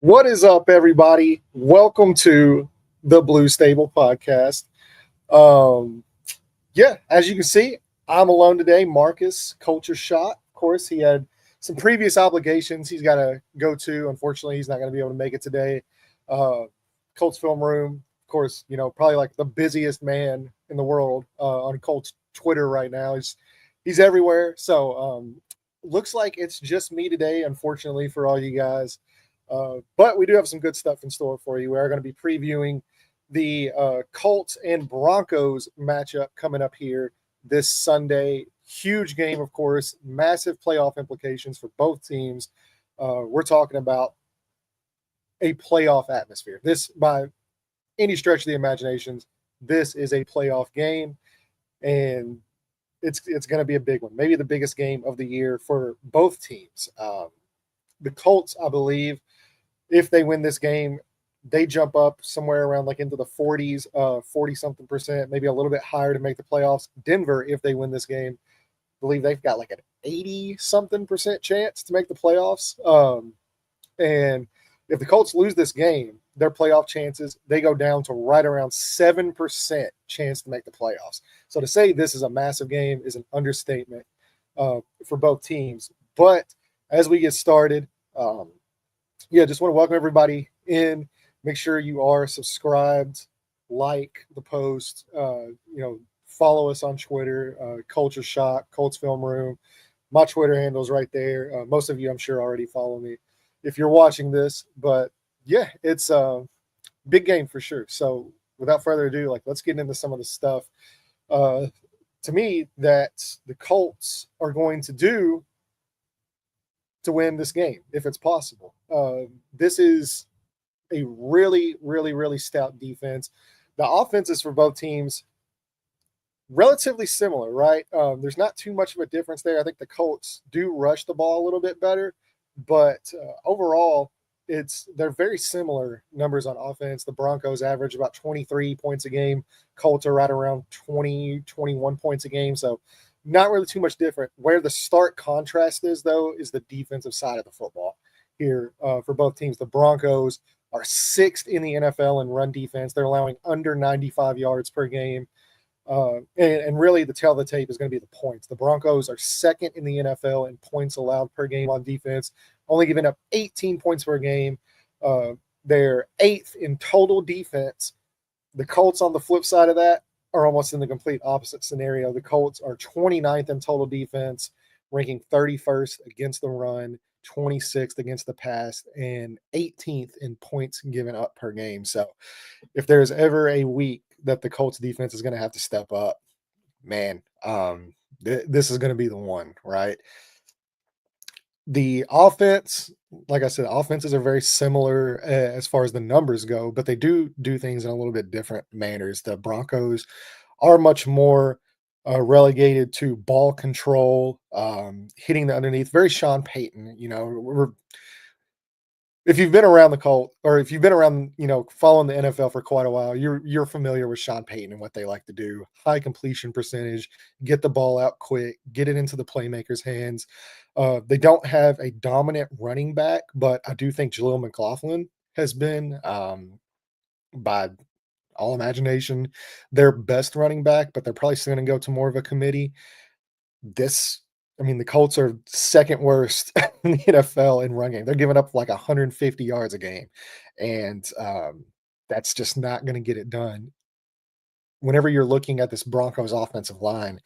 What is up, everybody? Welcome to the Blue Stable podcast. Um, as you can see, I'm alone today. Marcus, culture shot. Of course, he had some previous obligations he's got to go to. Unfortunately, he's not going to be able to make it today. Uh, Colts film room, of course, probably like the busiest man in the world on Colts Twitter right now. He's everywhere. So looks like it's just me today, unfortunately, for all you guys. But we do have some good stuff in store for you. We are going to be previewing the Colts and Broncos matchup coming up here this Sunday. Huge game, of course, massive playoff implications for both teams. We're talking about a playoff atmosphere. This, by any stretch of the imaginations, this is a playoff game, and it's going to be a big one, maybe the biggest game of the year for both teams. The Colts, I believe, if they win this game, they jump up somewhere around like into the 40s, 40-something percent, maybe a little bit higher to make the playoffs. Denver, if they win this game, I believe they've got like an 80-something percent chance to make the playoffs. And if the Colts lose this game, their playoff chances, they go down to right around 7% chance to make the playoffs. So to say this is a massive game is an understatement for both teams. But as we get started, just want to welcome everybody in. Make sure you are subscribed, like the post, follow us on Twitter, Culture Shock, Colts Film Room. My Twitter handle is right there. Most of you, I'm sure, already follow me if you're watching this. But yeah, it's a big game for sure. So without further ado, let's get into some of the stuff. To me, that the Colts are going to do to win this game, if it's possible. This is a really, really, really stout defense. The offenses for both teams, relatively similar, right? There's not too much of a difference there. I think the Colts do rush the ball a little bit better, but overall, they're very similar numbers on offense. The Broncos average about 23 points a game. Colts are right around 20, 21 points a game. So not really too much different. Where the stark contrast is, though, is the defensive side of the football here for both teams. The Broncos are 6th in the NFL in run defense. They're allowing under 95 yards per game. And really, the tail of the tape is going to be the points. The Broncos are 2nd in the NFL in points allowed per game on defense, only giving up 18 points per game. They're 8th in total defense. The Colts, on the flip side of that, are almost in the complete opposite scenario. The Colts are 29th in total defense, ranking 31st against the run, 26th against the pass, and 18th in points given up per game. So if there's ever a week that the Colts defense is going to have to step up, man, this is going to be the one, right? The offense, like I said, offenses are very similar as far as the numbers go, but they do things in a little bit different manners. The Broncos are much more relegated to ball control, hitting the underneath. Very Sean Payton. If you've been around the Colt, or if you've been around, following the NFL for quite a while, you're familiar with Sean Payton and what they like to do. High completion percentage, get the ball out quick, get it into the playmakers' hands. They don't have a dominant running back, but I do think Jaleel McLaughlin has been, by all imagination, their best running back, but they're probably still going to go to more of a committee. The Colts are 2nd worst in the NFL in run game. They're giving up like 150 yards a game, and that's just not going to get it done. Whenever you're looking at this Broncos offensive line,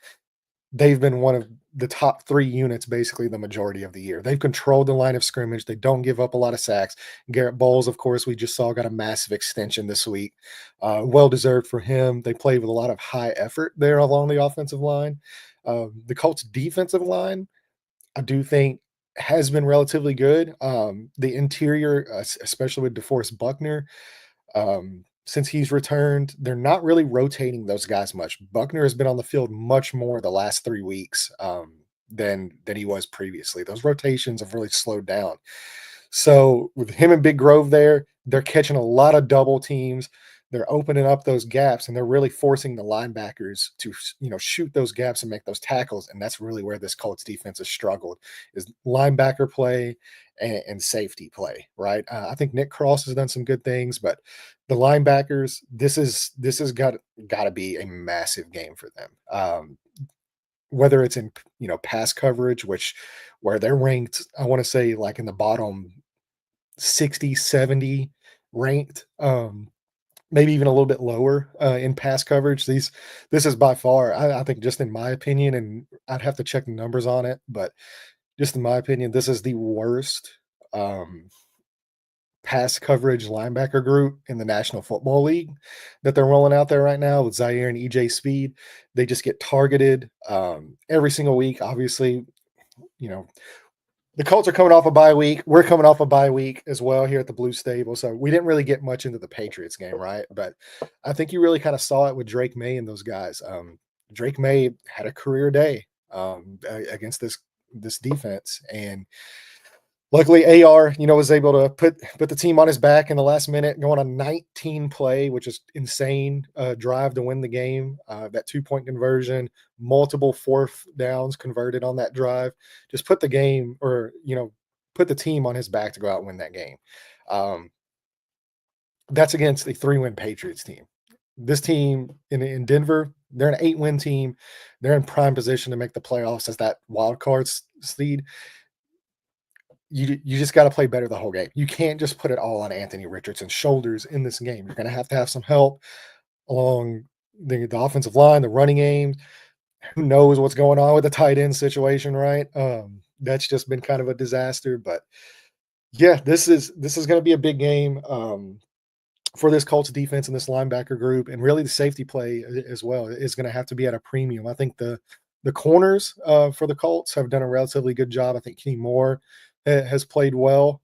they've been one of the top 3 units basically the majority of the year. They've controlled the line of scrimmage. They don't give up a lot of sacks. Garrett Bowles, of course, we just saw got a massive extension this week. Well-deserved for him. They played with a lot of high effort there along the offensive line. The Colts defensive line, I do think, has been relatively good. The interior, especially with DeForest Buckner, since he's returned, they're not really rotating those guys much. Buckner has been on the field much more the last 3 weeks than he was previously. Those rotations have really slowed down. So with him and Big Grove there, they're catching a lot of double teams. they're opening up those gaps and they're really forcing the linebackers to shoot those gaps and make those tackles. And that's really where this Colts defense has struggled, is linebacker play and safety play. Right. I think Nick Cross has done some good things, but the linebackers, this has got to be a massive game for them. Whether it's in pass coverage, where they're ranked, I want to say like in the bottom 60, 70 ranked, maybe even a little bit lower in pass coverage. This is by far, I think, just in my opinion, and I'd have to check the numbers on it, but just in my opinion, this is the worst um, pass coverage linebacker group in the National Football League that they're rolling out there right now with Zaire and EJ Speed. They just get targeted every single week. Obviously, you know, the Colts are coming off a bye week. We're coming off a bye week as well here at the Blue Stable. So we didn't really get much into the Patriots game, right? But I think you really kind of saw it with Drake May and those guys. Drake May had a career day against this defense, and luckily AR, was able to put the team on his back in the last minute, going on 19 play, which is insane drive to win the game. That 2-point conversion, multiple fourth downs converted on that drive, just put the game, or put the team on his back to go out and win that game. That's against the 3-win Patriots team. This team in Denver, they're an 8-win team. They're in prime position to make the playoffs as that wild card seed. You just got to play better the whole game. You can't just put it all on Anthony Richardson's shoulders in this game. You're going to have some help along the offensive line, the running game. Who knows what's going on with the tight end situation, right? That's just been kind of a disaster. But yeah, this is going to be a big game for this Colts defense and this linebacker group, and really the safety play as well is going to have to be at a premium. I think the corners for the Colts have done a relatively good job. I think Kenny Moore has played well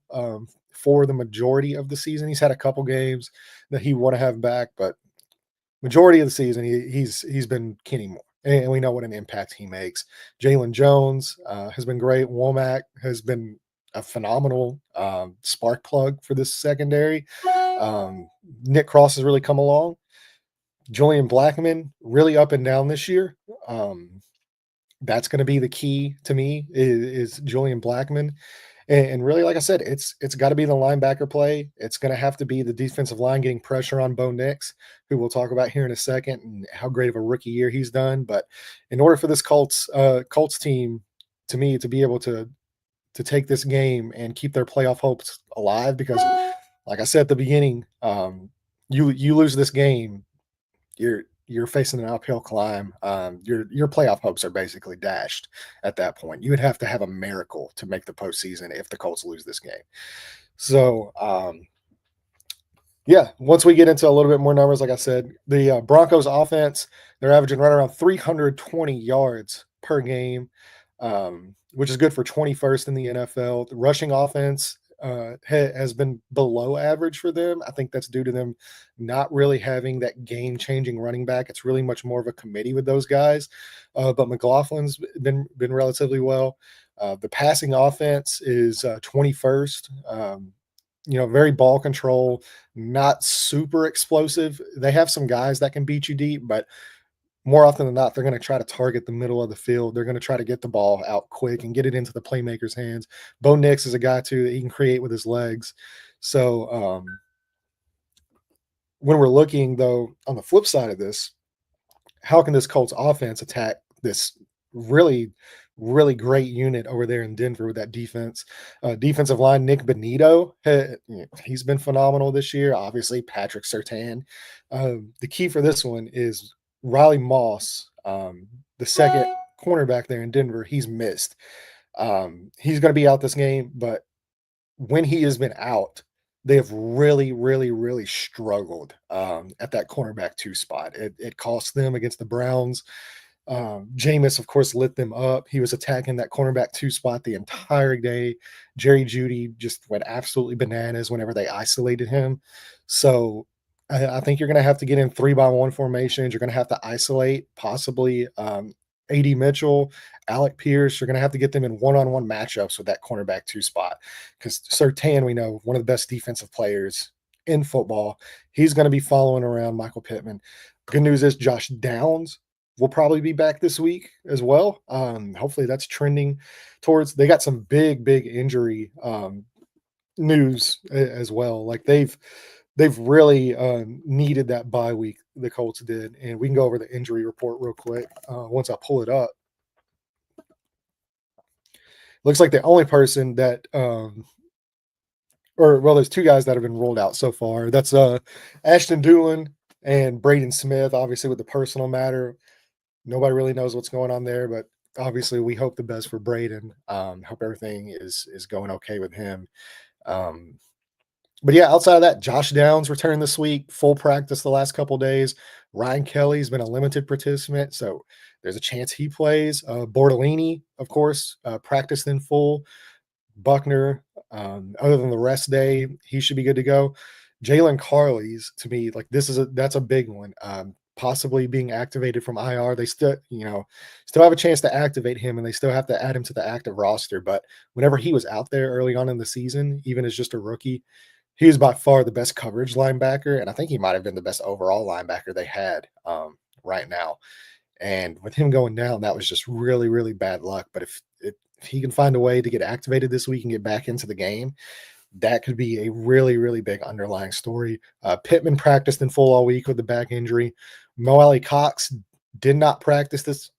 for the majority of the season. He's had a couple games that he want to have back, but majority of the season he's been Kenny Moore, and we know what an impact he makes. Jalen Jones has been great. Womack has been a phenomenal spark plug for this secondary. Nick Cross has really come along. Julian Blackman really up and down this year. That's going to be the key to me is Julian Blackman. And really, like I said, it's got to be the linebacker play. It's going to have to be the defensive line getting pressure on Bo Nix, who we'll talk about here in a second, and how great of a rookie year he's done. But in order for this Colts team, to me, to be able to take this game and keep their playoff hopes alive, because like I said at the beginning, you lose this game, you're facing an uphill climb. Your playoff hopes are basically dashed at that point. You would have to have a miracle to make the postseason if the Colts lose this game. So, yeah, once we get into a little bit more numbers, like I said, the Broncos offense, they're averaging right around 320 yards per game, which is good for 21st in the NFL. The rushing offense has been below average for them. I think that's due to them not really having that game-changing running back. It's really much more of a committee with those guys. But McLaughlin's been relatively well. The passing offense is 21st. Very ball control, not super explosive. They have some guys that can beat you deep, but more often than not, they're going to try to target the middle of the field. They're going to try to get the ball out quick and get it into the playmaker's hands. Bo Nix is a guy, too, that he can create with his legs. So when we're looking, though, on the flip side of this, how can this Colts offense attack this really, really great unit over there in Denver with that defense? Defensive line, Nick Benito, he's been phenomenal this year. Obviously, Patrick Surtain. The key for this one is Riley Moss, the second cornerback there in Denver. He's missed. He's going to be out this game, but when he has been out, they have really, really, really struggled at that cornerback 2 spot. It cost them against the Browns. Jameis, of course, lit them up. He was attacking that cornerback 2 spot the entire day. Jerry Jeudy just went absolutely bananas whenever they isolated him. So I think you're going to have to get in 3-by-1 formations. You're going to have to isolate possibly A.D. Mitchell, Alec Pierce. You're going to have to get them in one-on-one matchups with that cornerback 2 spot, because Surtain, we know, one of the best defensive players in football. He's going to be following around Michael Pittman. Good news is Josh Downs will probably be back this week as well. Hopefully that's trending towards. They got some big injury news as well. Like they've really needed that bye week. The Colts did, and we can go over the injury report real quick once I pull it up. Looks like the only person that there's two guys that have been ruled out so far. That's Ashton Doolin and Braden Smith, obviously with the personal matter. Nobody really knows what's going on there, but obviously we hope the best for Braden. Hope everything is going okay with him. But yeah, outside of that, Josh Downs returned this week, full practice the last couple days. Ryan Kelly's been a limited participant, so there's a chance he plays. Bortolini, of course, practiced in full. Buckner, other than the rest day, he should be good to go. Jalen Carley's, to me, like that's a big one. Possibly being activated from IR. They still have a chance to activate him, and they still have to add him to the active roster. But whenever he was out there early on in the season, even as just a rookie, he was by far the best coverage linebacker, and I think he might have been the best overall linebacker they had right now. And with him going down, that was just really bad luck. But if he can find a way to get activated this week and get back into the game, that could be a really big underlying story. Pittman practiced in full all week with the back injury. Mo Alley Cox did not practice this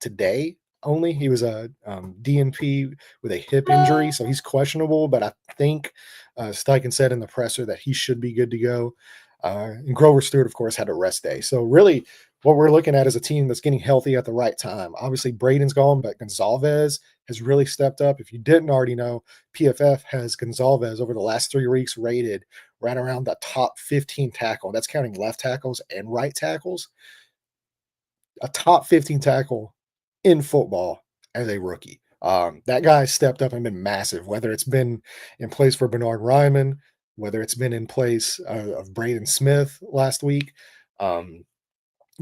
today only. He was a DNP with a hip injury, so he's questionable, but I think Steichen said in the presser that he should be good to go. And Grover Stewart, of course, had a rest day. So really what we're looking at is a team that's getting healthy at the right time. Obviously, Braden's gone, but Gonzalez has really stepped up. If you didn't already know, PFF has Gonzalez over the last 3 weeks rated right around the top 15 tackle. That's counting left tackles and right tackles. A top 15 tackle in football as a rookie. That guy stepped up and been massive, whether it's been in place for Bernard Ryman, whether it's been in place of Braden Smith last week.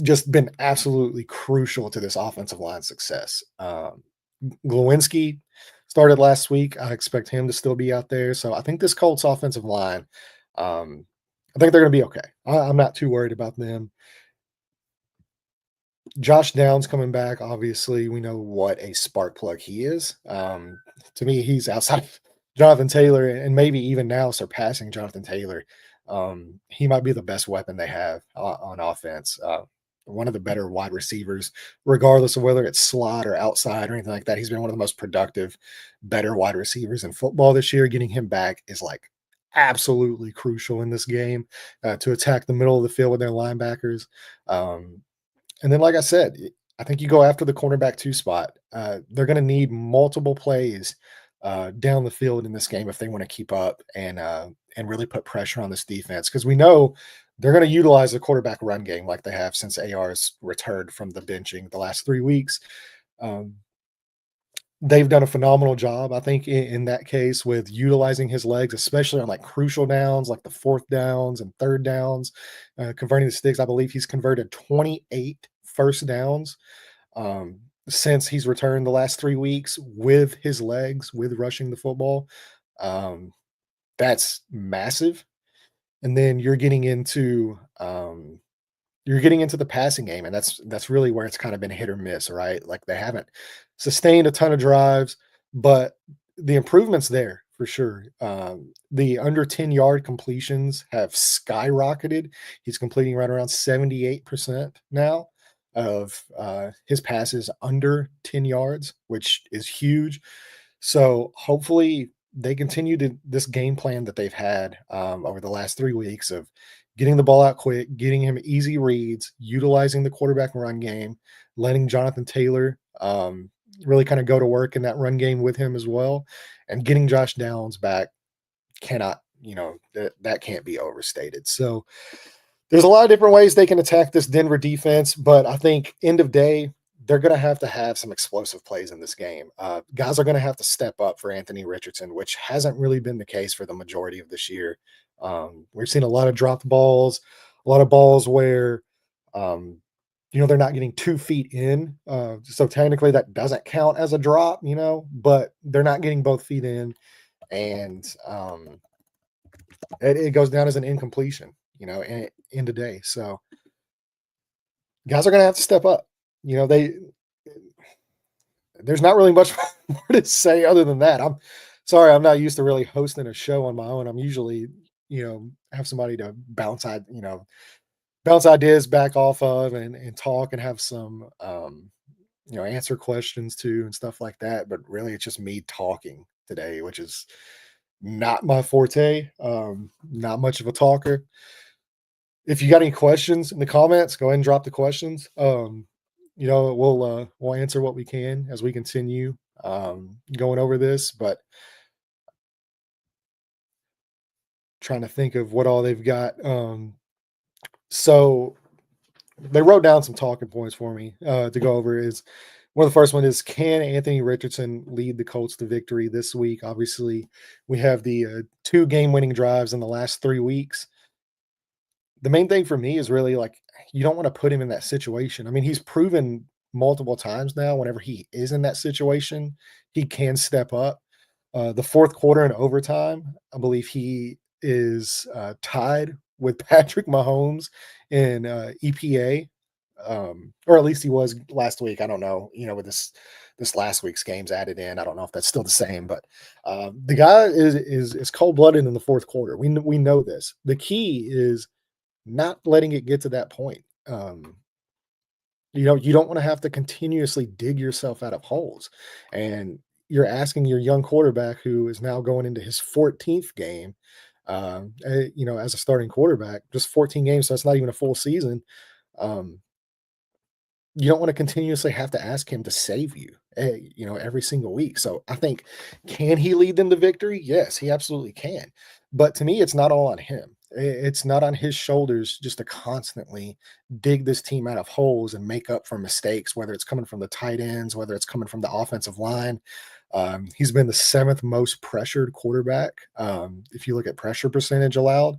Just been absolutely crucial to this offensive line success. Glowinski started last week. I expect him to still be out there. So I think this Colts offensive line, I think they're going to be okay. I'm not too worried about them. Josh Downs coming back. Obviously, we know what a spark plug he is. To me, he's outside of Jonathan Taylor and maybe even now surpassing Jonathan Taylor. He might be the best weapon they have on offense. One of the better wide receivers, regardless of whether it's slot or outside or anything like that. He's been one of the most productive, better wide receivers in football this year. Getting him back is like absolutely crucial in this game to attack the middle of the field with their linebackers. And then, like I said, I think you go after the cornerback 2 spot. They're going to need multiple plays down the field in this game if they want to keep up and really put pressure on this defense, because we know they're going to utilize the quarterback run game like they have since AR's returned from the benching the last 3 weeks. They've done a phenomenal job, I think, in that case with utilizing his legs, especially on like crucial downs, like the 4th downs and 3rd downs, converting the sticks. I believe he's converted 28 first downs since he's returned the last 3 weeks with his legs, with rushing the football. That's massive. And then you're getting into the passing game, and that's really where it's kind of been hit or miss, right? Like they haven't sustained a ton of drives, but the improvement's there for sure. The under 10-yard completions have skyrocketed. He's completing right around 78% now of his passes under 10 yards, which is huge. So hopefully they continue to this game plan that they've had over the last 3 weeks of getting the ball out quick, getting him easy reads, utilizing the quarterback run game, letting Jonathan Taylor really kind of go to work in that run game with him as well, and getting Josh Downs back cannot, that can't be overstated. So there's a lot of different ways they can attack this Denver defense, but I think end of day, they're going to have some explosive plays in this game. Guys are going to have to step up for Anthony Richardson, which hasn't really been the case for the majority of this year. We've seen a lot of dropped balls, a lot of balls where, they're not getting 2 feet in. So technically that doesn't count as a drop, but they're not getting both feet in. And it goes down as an incompletion, in the day. So guys are going to have to step up. There's not really much more to say other than that. I'm sorry, I'm not used to really hosting a show on my own. I'm usually, have somebody to bounce ideas back off of and talk and have some answer questions to and stuff like that. But really it's just me talking today, which is not my forte. Not much of a talker. If you got any questions in the comments, go ahead and drop the questions. We'll answer what we can as we continue going over this, but trying to think of what all they've got. So they wrote down some talking points for me to go over. Is one of the first one is, can Anthony Richardson lead the Colts to victory this week? Obviously, we have the 2 game-winning drives in the last 3 weeks. The main thing for me is really like, you don't want to put him in that situation. I mean, he's proven multiple times now, whenever he is in that situation, he can step up. The fourth quarter and overtime, I believe he is tied with Patrick Mahomes in EPA, or at least he was last week. I don't know, with this last week's games added in. I don't know if that's still the same, but the guy is cold blooded in the fourth quarter. We know this. The key is not letting it get to that point. You don't want to have to continuously dig yourself out of holes. And you're asking your young quarterback, who is now going into his 14th game, as a starting quarterback, just 14 games. So it's not even a full season. Um, you don't want to continuously have to ask him to save you, every single week. So I think, can he lead them to victory? Yes, he absolutely can. But to me, it's not all on him. It's not on his shoulders just to constantly dig this team out of holes and make up for mistakes, whether it's coming from the tight ends, whether it's coming from the offensive line. He's been the 7th most pressured quarterback. If you look at pressure percentage allowed,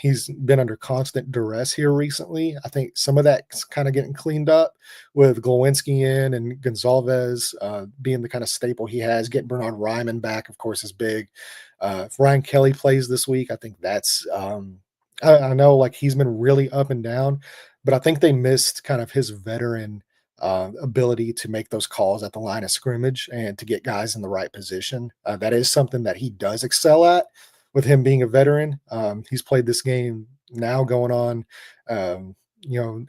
he's been under constant duress here recently. I think some of that's kind of getting cleaned up with Glowinski in and Gonzalez being the kind of staple he has. Getting Bernard Ryman back, of course, is big. If Ryan Kelly plays this week, I think that's I know, like, he's been really up and down, but I think they missed kind of his veteran ability to make those calls at the line of scrimmage and to get guys in the right position. That is something that he does excel at, with him being a veteran. He's played this game now going on, um, you know,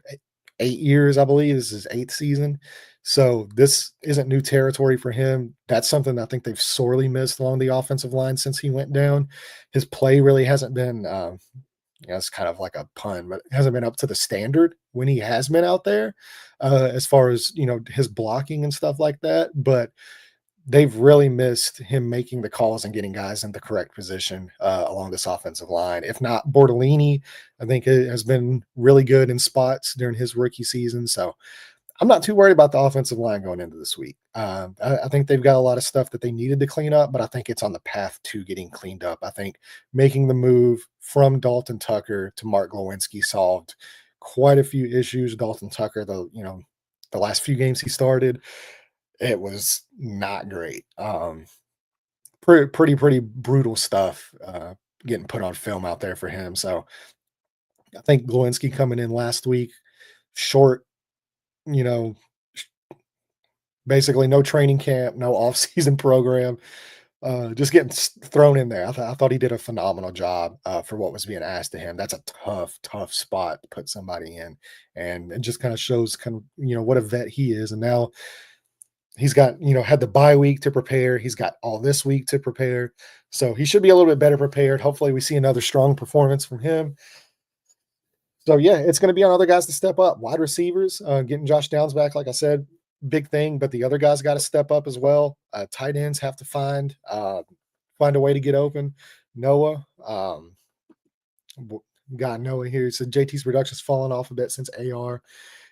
8 years, I believe. This is his 8th season. So this isn't new territory for him. That's something I think they've sorely missed along the offensive line since he went down. His play really hasn't been, it's kind of like a pun, but it hasn't been up to the standard when he has been out there, as far as, his blocking and stuff like that. But they've really missed him making the calls and getting guys in the correct position along this offensive line. If not, Bortolini, I think, it has been really good in spots during his rookie season. So I'm not too worried about the offensive line going into this week. I think they've got a lot of stuff that they needed to clean up, but I think it's on the path to getting cleaned up. I think making the move from Dalton Tucker to Mark Glowinski solved quite a few issues. Dalton Tucker, the last few games he started, it was not great. Pretty brutal stuff getting put on film out there for him. So I think Glowinski coming in last week, short, you know, basically no training camp, no off-season program, just getting thrown in there. I thought he did a phenomenal job for what was being asked of him. That's a tough spot to put somebody in, and it just kind of shows what a vet he is. And now he's got, had the bye week to prepare. He's got all this week to prepare. So he should be a little bit better prepared. Hopefully we see another strong performance from him. So yeah, it's going to be on other guys to step up. Wide receivers, getting Josh Downs back, like I said, big thing, but the other guys got to step up as well. Tight ends have to find a way to get open. Noah, got Noah here. So JT's production's fallen off a bit since AR.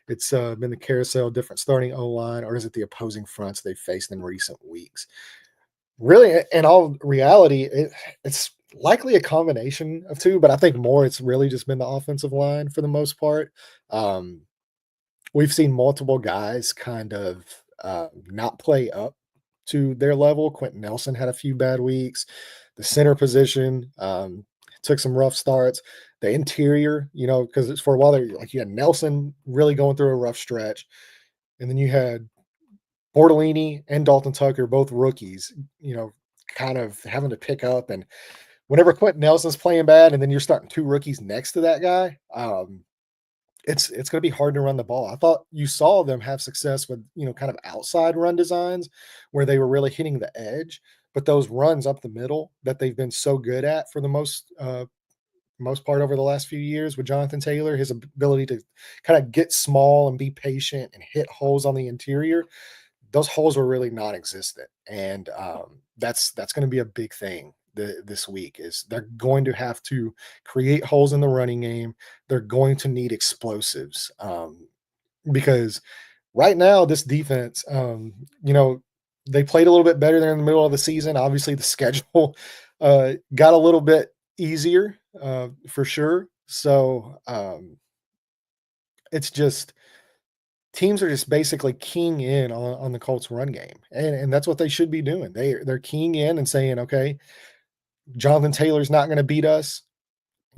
It's been the carousel, different starting O-line, or is it the opposing fronts they've faced in recent weeks? Really, in all reality, it's likely a combination of two, but I think more it's really just been the offensive line for the most part. Um, we've seen multiple guys kind of not play up to their level. Quentin Nelson had a few bad weeks. the center position took some rough starts. The interior, because it's for a while there, like you had Nelson really going through a rough stretch, and then you had Bortolini and Dalton Tucker, both rookies, kind of having to pick up. And whenever Quentin Nelson's playing bad, and then you're starting two rookies next to that guy, it's going to be hard to run the ball. I thought you saw them have success with kind of outside run designs where they were really hitting the edge, but those runs up the middle that they've been so good at for the most part over the last few years with Jonathan Taylor, his ability to kind of get small and be patient and hit holes on the interior, those holes were really non-existent. And that's going to be a big thing this week. Is they're going to have to create holes in the running game. They're going to need explosives because right now this defense, they played a little bit better there in the middle of the season. Obviously, the schedule got a little bit easier for sure. So it's just teams are just basically keying in on the Colts run game. And that's what they should be doing. They're keying in and saying, okay, Jonathan Taylor's not going to beat us.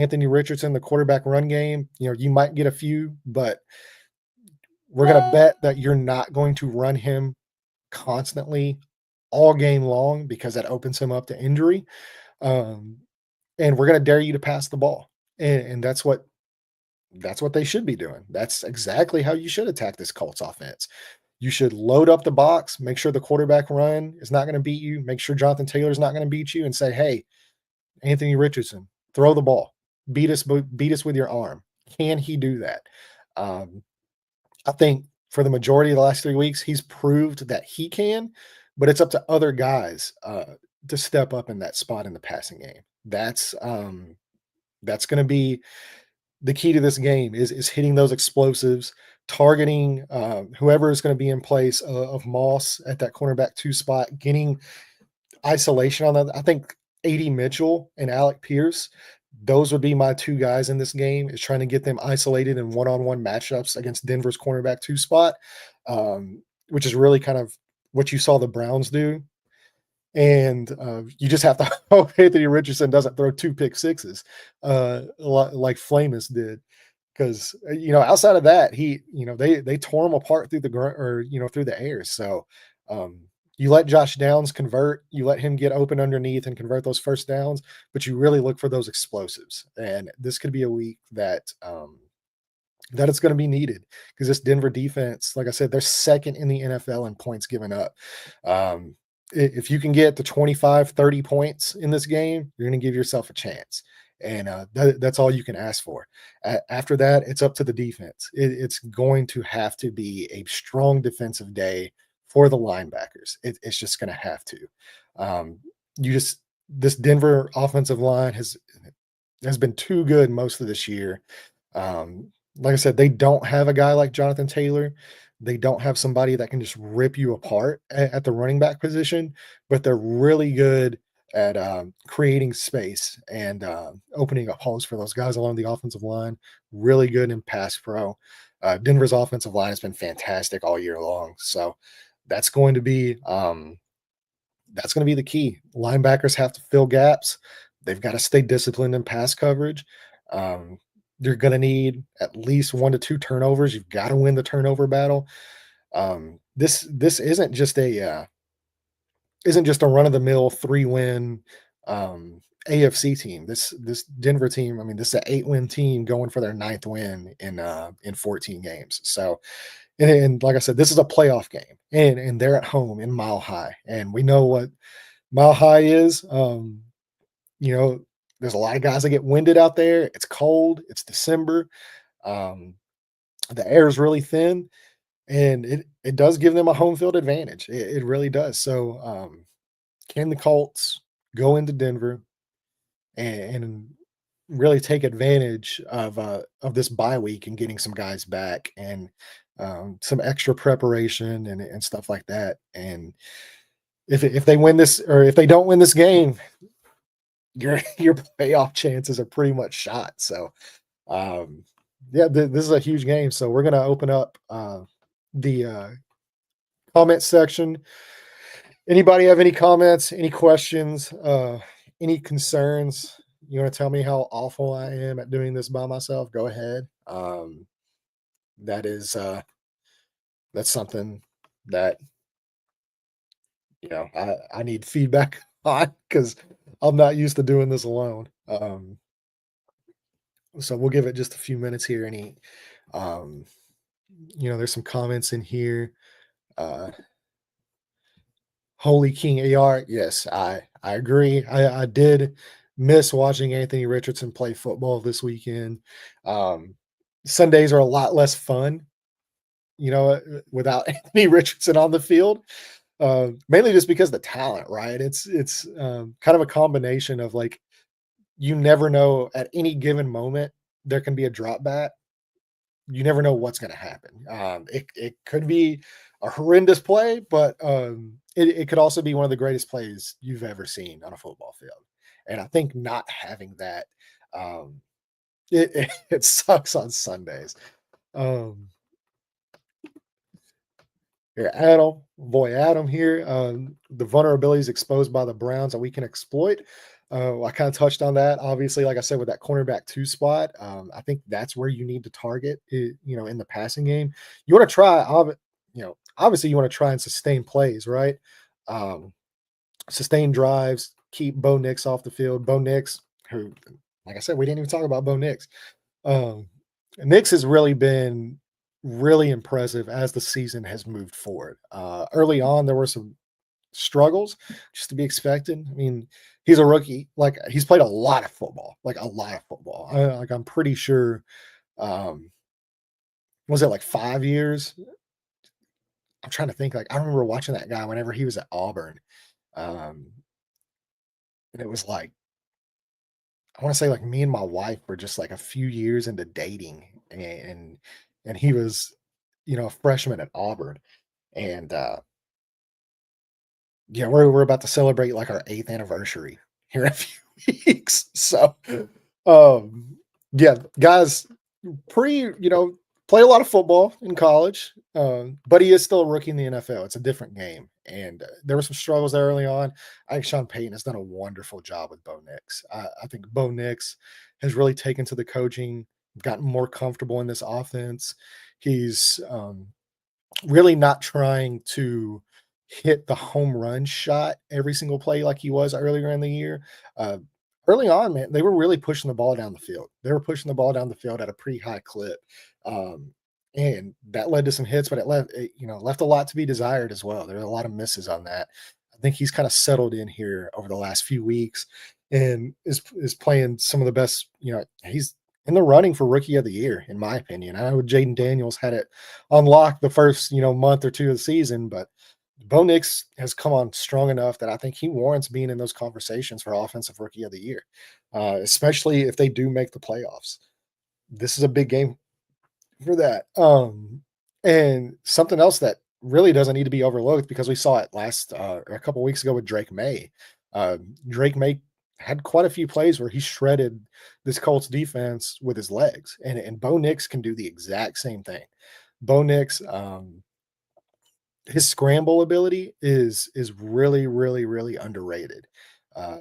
Anthony Richardson, the quarterback run game, you might get a few, but we're going to bet that you're not going to run him constantly all game long because that opens him up to injury. And we're going to dare you to pass the ball. And that's what they should be doing. That's exactly how you should attack this Colts offense. You should load up the box, make sure the quarterback run is not going to beat you, make sure Jonathan Taylor's not going to beat you, and say, hey, Anthony Richardson, throw the ball. Beat us with your arm. Can he do that? I think for the majority of the last 3 weeks, he's proved that he can, but it's up to other guys to step up in that spot in the passing game. That's going to be the key to this game is hitting those explosives, targeting whoever is going to be in place of Moss at that cornerback 2 spot, getting isolation on that. I think A.D. Mitchell and Alec Pierce, those would be my 2 guys in this game, is trying to get them isolated in one-on-one matchups against Denver's cornerback 2 spot, which is really kind of what you saw the Browns do. And you just have to hope Anthony Richardson doesn't throw 2 pick sixes like Flamus did. Because, outside of that, they tore him apart through the ground or, through the air. So you let Josh Downs convert, you let him get open underneath and convert those first downs, but you really look for those explosives. And this could be a week that it's going to be needed because this Denver defense, like I said, they're second in the NFL in points given up. If you can get to 25, 30 points in this game, you're going to give yourself a chance. And that's all you can ask for. After that, it's up to the defense. It's going to have to be a strong defensive day for the linebackers. It's just going to have to. This Denver offensive line has been too good most of this year. Like I said, they don't have a guy like Jonathan Taylor. They don't have somebody that can just rip you apart at the running back position, but they're really good at creating space and opening up holes for those guys along the offensive line. Really good in pass pro. Denver's offensive line has been fantastic all year long. So that's going to be the key. Linebackers have to fill gaps. They've got to stay disciplined in pass coverage. You're going to need at least 1 to 2 turnovers. You've got to win the turnover battle. This isn't just a run of the mill 3-win AFC team. This Denver team, I mean, this is an 8-win team going for their 9th win in 14 games. So, and like I said, this is a playoff game, and they're at home in Mile High, and we know what Mile High is. There's a lot of guys that get winded out there. It's cold. It's December. The air is really thin, and it does give them a home field advantage. It really does. So can the Colts go into Denver and really take advantage of this bye week and getting some guys back and some extra preparation and stuff like that? And if they win this, or if they don't win this game, your playoff chances are pretty much shot. So, this is a huge game. So we're going to open up the comment section. Anybody have any comments, any questions? any concerns? You want to tell me how awful I am at doing this by myself? Go ahead. That is that's something that I need feedback on because I'm not used to doing this alone. So we'll give it just a few minutes here. Um, there's some comments in here. Uh, Holy King AR, yes, I agree. I did miss watching Anthony Richardson play football this weekend. Um, Sundays are a lot less fun, without Anthony Richardson on the field. Mainly just because the talent, right? It's kind of a combination of like you never know at any given moment there can be a drop back. You never know what's going to happen. It could be a horrendous play, but it could also be one of the greatest plays you've ever seen on a football field. And I think not having that, um, it sucks on Sundays. Um, Here, Adam here. The vulnerabilities exposed by the Browns that we can exploit. I kind of touched on that. Obviously, like I said, with that cornerback two spot, I think that's where you need to target. In the passing game, you want to try. Obviously, you want to try and sustain plays, right? Um, Sustain drives, keep Bo Nix off the field. Bo Nix, who, like I said, we didn't even talk about Bo Nix. Um, Nix has really been really impressive as the season has moved forward. Early on, there were some struggles, just to be expected. I mean, he's a rookie. Like he's played a lot of football, like a lot of football. I'm pretty sure. Um, was it like 5 years? I'm trying to think. Like I remember watching that guy whenever he was at Auburn, um, and it was like I want to say like me and my wife were just like a few years into dating, and he was, a freshman at Auburn, and yeah, we're about to celebrate like our 8th anniversary here in a few weeks. So, um, yeah, guys, pretty, play a lot of football in college, but he is still a rookie in the NFL. It's a different game, and there were some struggles there early on. I think Sean Payton has done a wonderful job with Bo Nix. I think Bo Nix has really taken to the coaching, gotten more comfortable in this offense. He's really not trying to hit the home run shot every single play like he was earlier in the year. Uh, Early on, man, they were really pushing the ball down the field. They were pushing the ball down the field at a pretty high clip. Um, and that led to some hits, but it left a lot to be desired as well. There are a lot of misses on that. I think he's kind of settled in here over the last few weeks and is playing some of the best. He's in the running for rookie of the year, in my opinion. I know Jaden Daniels had it unlocked the first, month or two of the season, but Bo Nix has come on strong enough that I think he warrants being in those conversations for offensive rookie of the year, especially if they do make the playoffs. This is a big game for that. And something else that really doesn't need to be overlooked because we saw it a couple weeks ago with Drake May. Drake May had quite a few plays where he shredded this Colts defense with his legs, and Bo Nix can do the exact same thing. Bo Nix, his scramble ability is really, really, really underrated. Uh,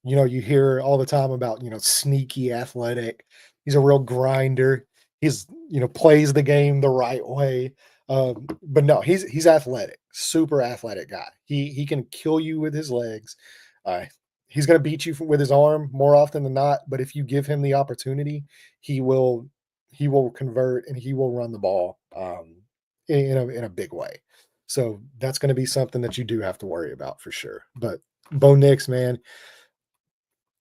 you hear all the time about, sneaky athletic. He's a real grinder. He's, plays the game the right way. But no, he's athletic, super athletic guy. He can kill you with his legs. Uh, he's going to beat you with his arm more often than not. But if you give him the opportunity, he will convert and he will run the ball in a big way. So that's going to be something that you do have to worry about for sure. But Bo Nix, man,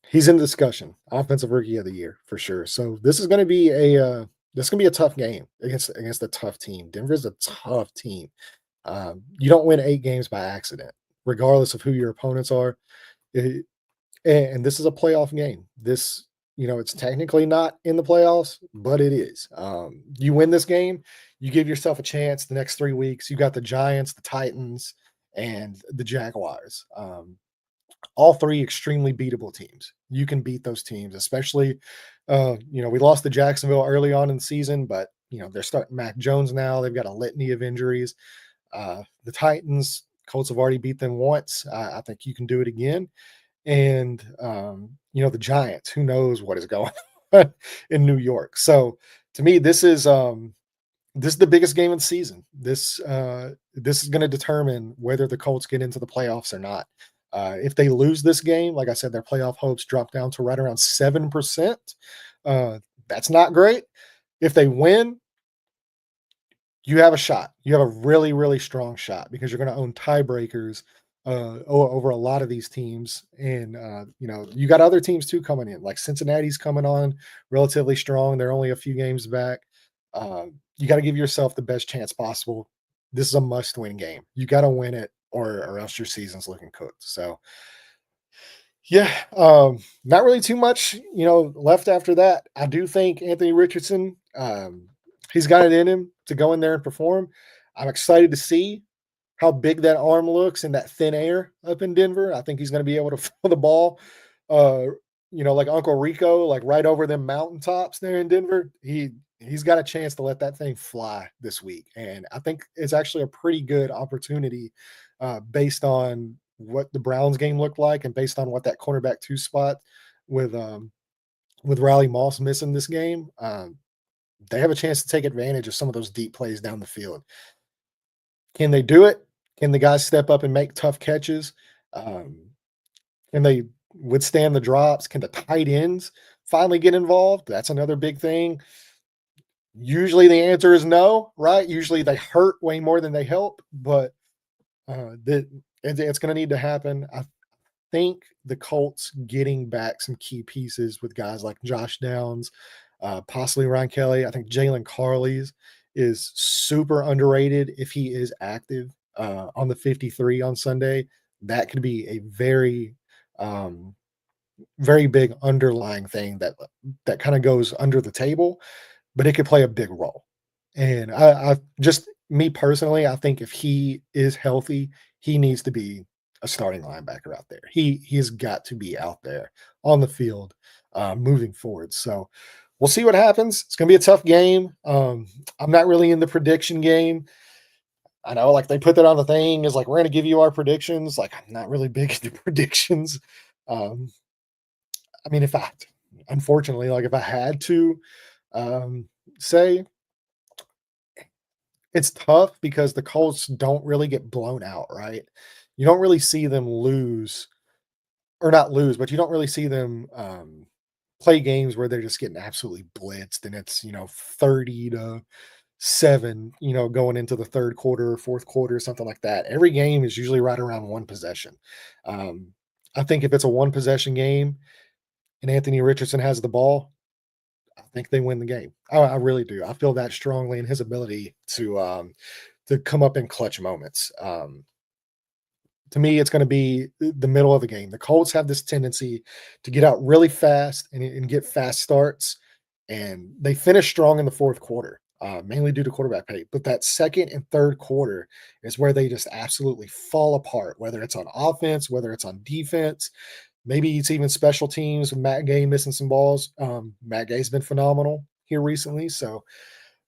he's in the discussion, offensive rookie of the year for sure. So this is going to be a tough game against a tough team. Denver's a tough team. You don't win 8 games by accident, regardless of who your opponents are. And this is a playoff game. It's technically not in the playoffs, but it is. You win this game, you give yourself a chance. The next 3 weeks, you got the Giants, the Titans, and the Jaguars. All 3 extremely beatable teams. You can beat those teams, especially, we lost to Jacksonville early on in the season, but, they're starting Mac Jones now. They've got a litany of injuries. The Titans, Colts have already beat them once. I think you can do it again. And the Giants, who knows what is going on in New York. So to me, this is the biggest game of the season. This is going to determine whether the Colts get into the playoffs or not. If they lose this game, like I said, their playoff hopes drop down to right around 7%. Uh, that's not great. If they win, you have a shot. You have a really, really strong shot because you're going to own tiebreakers over a lot of these teams. And, you got other teams too coming in, like Cincinnati's coming on relatively strong. They're only a few games back. You got to give yourself the best chance possible. This is a must win game. You got to win it or else your season's looking cooked. So, yeah, not really too much, left after that. I do think Anthony Richardson, he's got it in him to go in there and perform. I'm excited to see how big that arm looks in that thin air up in Denver. I think he's going to be able to throw the ball, like Uncle Rico, like right over them mountaintops there in Denver. He's got a chance to let that thing fly this week, and I think it's actually a pretty good opportunity based on what the Browns game looked like and based on what that cornerback 2 spot with Riley Moss missing this game. They have a chance to take advantage of some of those deep plays down the field. Can they do it? Can the guys step up and make tough catches? Can they withstand the drops? Can the tight ends finally get involved? That's another big thing. Usually the answer is no, right? Usually they hurt way more than they help, but it's going to need to happen. I think the Colts getting back some key pieces with guys like Josh Downs, possibly Ryan Kelly. I think Jalen Carley's is super underrated if he is active on the 53 on Sunday. That could be a very, very big underlying thing that kind of goes under the table, but it could play a big role. And I just me personally, I think if he is healthy, he needs to be a starting linebacker out there. He's got to be out there on the field moving forward. So we'll see what happens. It's going to be a tough game. I'm not really in the prediction game. I know, like they put that on the thing is like we're going to give you our predictions. Like I'm not really big into predictions. I mean, unfortunately, like if I had to say, it's tough because the Colts don't really get blown out, right? You don't really see them lose or not lose, but you don't really see them play games where they're just getting absolutely blitzed and it's, 30-7, going into the third quarter or fourth quarter, something like that. Every game is usually right around one possession. I think if it's a one possession game and Anthony Richardson has the ball, I think they win the game. I really do. I feel that strongly in his ability to come up in clutch moments. To me, it's going to be the middle of the game. The Colts have this tendency to get out really fast and get fast starts, and they finish strong in the fourth quarter, mainly due to quarterback play. But that second and third quarter is where they just absolutely fall apart, whether it's on offense, whether it's on defense. Maybe it's even special teams with Matt Gay missing some balls. Matt Gay's been phenomenal here recently. So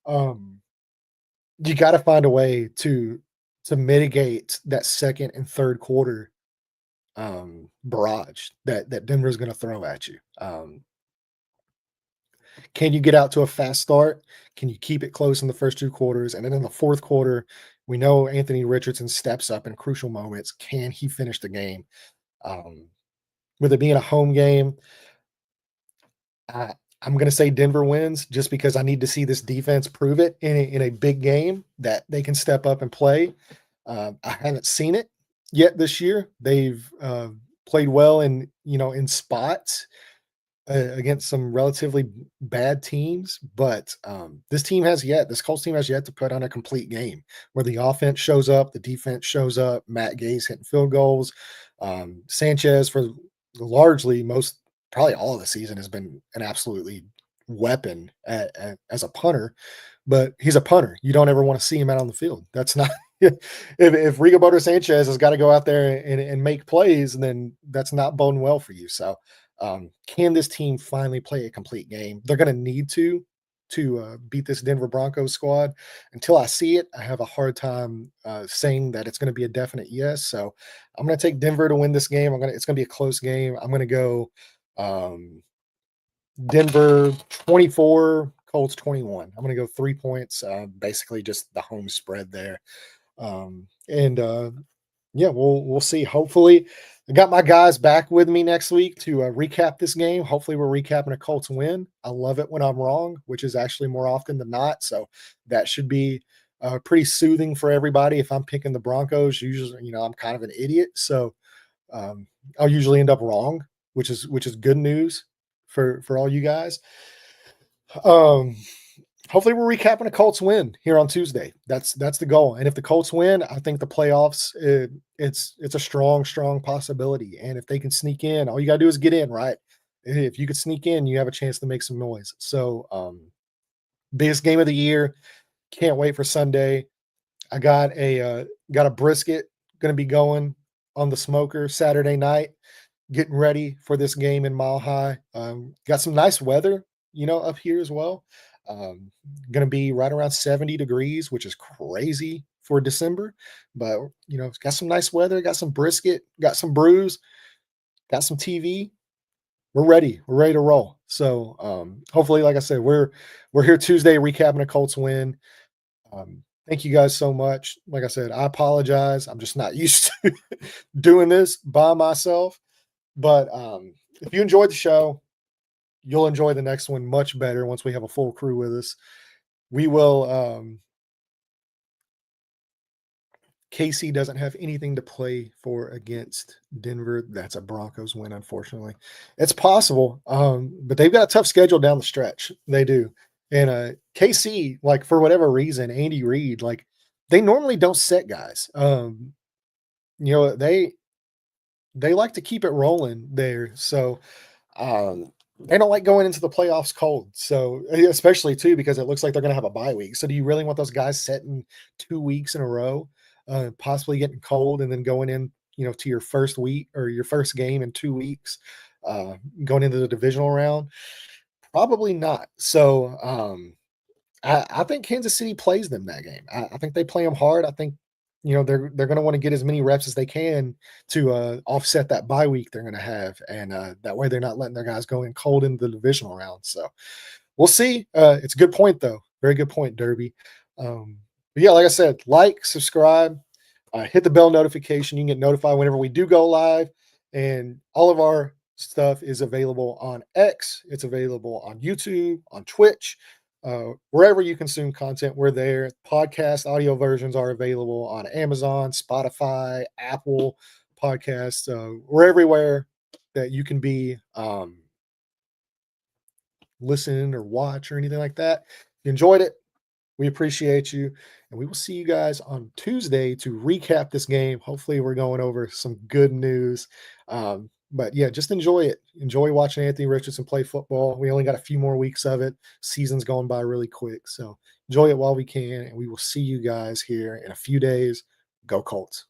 you got to find a way to mitigate that second and third quarter barrage that Denver's going to throw at you. Can you get out to a fast start? Can you keep it close in the first two quarters? And then in the fourth quarter, we know Anthony Richardson steps up in crucial moments. Can he finish the game? With it being a home game, I'm going to say Denver wins just because I need to see this defense prove it in a big game that they can step up and play. I haven't seen it yet this year. They've played well in spots against some relatively bad teams, but this Colts team has yet to put on a complete game where the offense shows up, the defense shows up. Matt Gay's hitting field goals. Sanchez for largely probably all of the season has been an absolutely weapon as a punter, but he's a punter. You don't ever want to see him out on the field. That's not if Rigoberto Sanchez has got to go out there and make plays, then that's not boding well for you. So can this team finally play a complete game? They're going to need to to beat this Denver Broncos squad. Until I see it, I have a hard time saying that it's going to be a definite yes. So I'm going to take Denver to win this game. It's going to be a close game. I'm going to go Denver 24, Colts 21. I'm going to go 3 points, basically just the home spread there. And yeah, we'll see. Hopefully, I got my guys back with me next week to recap this game. Hopefully, we're recapping a Colts win. I love it when I'm wrong, which is actually more often than not. So that should be pretty soothing for everybody. If I'm picking the Broncos, usually, I'm kind of an idiot, so I'll usually end up wrong, which is good news for all you guys. Hopefully we're recapping a Colts win here on Tuesday. That's the goal. And if the Colts win, I think the playoffs, it's a strong possibility. And if they can sneak in, all you got to do is get in, right? If you could sneak in, you have a chance to make some noise. So biggest game of the year. Can't wait for Sunday. I got a brisket going to be going on the smoker Saturday night, getting ready for this game in Mile High. Got some nice weather, up here as well. Going to be right around 70 degrees, which is crazy for December, but it's got some nice weather, got some brisket, got some brews, got some TV. We're ready to roll. So hopefully, like I said, we're here Tuesday recapping a Colts win. Thank you guys so much. Like I said, I apologize. I'm just not used to doing this by myself. But if you enjoyed the show, you'll enjoy the next one much better once we have a full crew with us. We will KC doesn't have anything to play for against Denver. That's a Broncos win, unfortunately. It's possible, but they've got a tough schedule down the stretch. They do. And KC, like, for whatever reason, Andy Reid, like, they normally don't set guys. They like to keep it rolling there. So they don't like going into the playoffs cold. So especially too, because it looks like they're going to have a bye week. So do you really want those guys setting 2 weeks in a row, possibly getting cold and then going in, to your first week or your first game in 2 weeks, going into the divisional round? Probably not. So I think Kansas City plays them that game. I think they play them hard. I think they're going to want to get as many reps as they can to offset that bye week they're going to have, and that way they're not letting their guys go in cold in the divisional round. So we'll see. It's a good point, though. Very good point, Derby. But yeah, like I said, like, subscribe, hit the bell notification. You can get notified whenever we do go live, and all of our stuff is available on X. It's available on YouTube, on Twitch. Wherever you consume content, we're there. Podcast audio versions are available on Amazon, Spotify, Apple Podcasts. We're everywhere that you can be listen or watch or anything like that. If you enjoyed it, we appreciate you. And we will see you guys on Tuesday to recap this game. Hopefully we're going over some good news. But yeah, just enjoy it. Enjoy watching Anthony Richardson play football. We only got a few more weeks of it. Season's going by really quick. So enjoy it while we can. And we will see you guys here in a few days. Go Colts.